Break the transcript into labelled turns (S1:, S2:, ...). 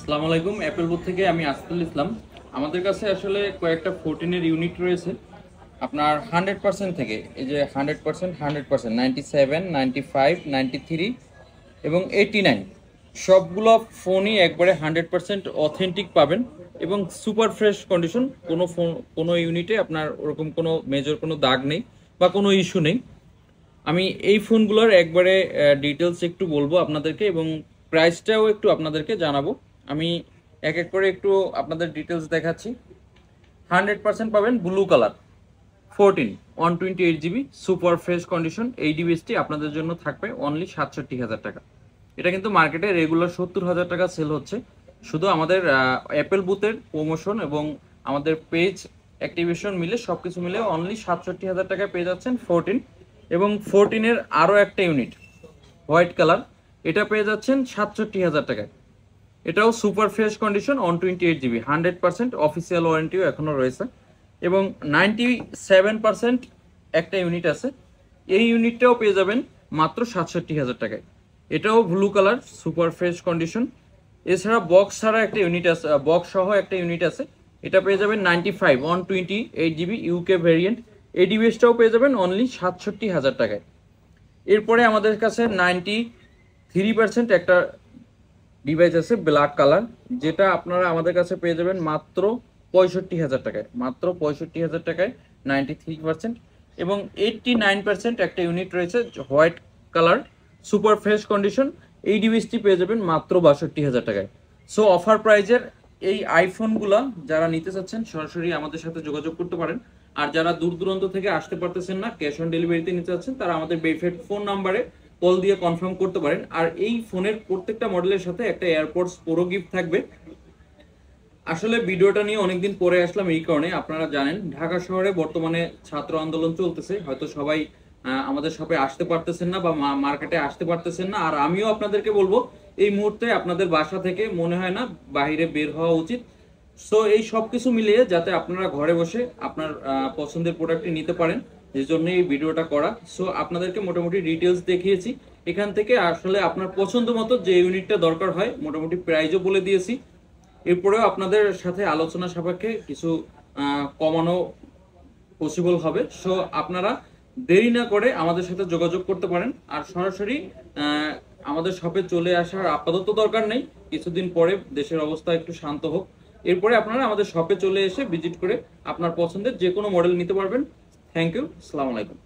S1: আসসালামু আলাইকুম। Apple booth থেকে আমি আসফুল ইসলাম। আমাদের কাছে আসলে কয়েকটা 14 এর ইউনিট রয়েছে আপনার 100% থেকে। এই যে 100%, 100%, 97, 95, 93 এবং 89 সবগুলো ফোনই একবারে 100% অথেন্টিক পাবেন এবং সুপার ফ্রেশ কন্ডিশন। কোনো ফোন, কোনো ইউনিটে আপনার ওরকম কোনো মেজর কোনো দাগ নেই বা কোনো ইস্যু নেই। আমি এই ফোনগুলোর একবারে ডিটেলস একটু বলবো আপনাদেরকে এবং প্রাইসটাও একটু আপনাদেরকে জানাবো। আমি এক এক করে একটু আপনাদের ডিটেলস দেখাচ্ছি। 100% পাবেন blue colour 14 128 GB super fresh condition. এই ডিভাইসটি আপনাদের জন্য থাকবে অনলি 67,000 টাকা। এটা কিন্তু মার্কেটে রেগুলার 70,000 টাকা সেল হচ্ছে। শুধু আমাদের অ্যাপেল বুথের প্রমোশন এবং আমাদের পেজ অ্যাক্টিভেশন মিলে সবকিছু মিলে অনলি 67,000 টাকায় পেয়ে যাচ্ছেন 14। এবং 14-এর আরও একটা ইউনিট হোয়াইট কালার, এটা পেয়ে যাচ্ছেন 67,000 টাকায়। এটাও super fresh condition 128 GB 100% official ওয়ারেন্টিও এখনও রয়েছে এবং 97% একটা ইউনিট আছে। এই ইউনিটটাও পেয়ে যাবেন মাত্র 67,000 টাকায়। এটাও blue colour super fresh condition. এছাড়া বক্স ছাড়া একটা ইউনিট আছে, বক্স সহ একটা ইউনিট আছে, এটা পেয়ে যাবেন 95 128 GB ইউকে ভেরিয়েন্ট। এই ডিভাইসটাও পেয়ে যাবেন অনলি 67,000 টাকায়। এরপরে আমাদের কাছে 93% একটা ডিভাইস আছে ব্ল্যাক কালার, যেটা আপনারা আমাদের কাছে পেয়ে যাবেন মাত্র 65,000 টাকায়। মাত্র 65,000 টাকায় 93%। এবং 89% একটা ইউনিট রয়েছে white colour super fresh condition. এই ডিভাইসটি পেয়ে যাবেন মাত্র 62,000 টাকায়। সো অফার প্রাইজের এই আইফোনগুলা যারা নিতে চাচ্ছেন সরাসরি আমাদের সাথে যোগাযোগ করতে পারেন। আর যারা দূর দূরান্ত থেকে আসতে পারতেছেন না, ক্যাশ অন ডেলিভারিতে নিতে চাচ্ছেন, তারা আমাদের ভেরিফাইড ফোন নাম্বারে কল দিয়ে কনফার্ম করতে পারেন। আর এই ফোনের প্রত্যেকটা মডেলের সাথে একটা এয়ারপডস প্রো গিফট থাকবে। আসলে ভিডিওটা নিয়ে অনেকদিন পরে আসলাম এই কারণে, আপনারা জানেন ঢাকা শহরে বর্তমানে ছাত্র আন্দোলন চলতেছে, হয়তো সবাই আমাদের শপে আসতে পারতেছেন না বা মার্কেটে আসতে পারতেছেন না। আর আমিও আপনাদেরকে বলবো এই মুহূর্তে আপনাদের বাসা থেকে মনে হয় না বাইরে বের হওয়া উচিত। সো এই সব কিছু মিলিয়ে যাতে আপনারা ঘরে বসে আপনার পছন্দের প্রোডাক্টটি নিতে পারেন, এই জন্য এই ভিডিওটা করা। সো আপনাদেরকে মোটামুটি ডিটেলস দেখিয়েছি। এখান থেকে আসলে আপনার পছন্দ মতো যে ইউনিটটা দরকার হয় মোটামুটি প্রাইজও বলে দিয়েছি। এরপরেও আপনাদের সাথে আলোচনা সাপেক্ষে কিছু কমানো পসিবল হবে। সো আপনারা দেরি না করে আমাদের সাথে যোগাযোগ করতে পারেন। আর সরাসরি আমাদের শপে চলে আসার আপাতত দরকার নেই, কিছুদিন পরে দেশের অবস্থা একটু শান্ত হোক, এরপরে আপনারা আমাদের শপে চলে এসে ভিজিট করে আপনার পছন্দের যে কোনো মডেল নিতে পারবেন। থ্যাংক ইউ, আসসালামু আলাইকুম।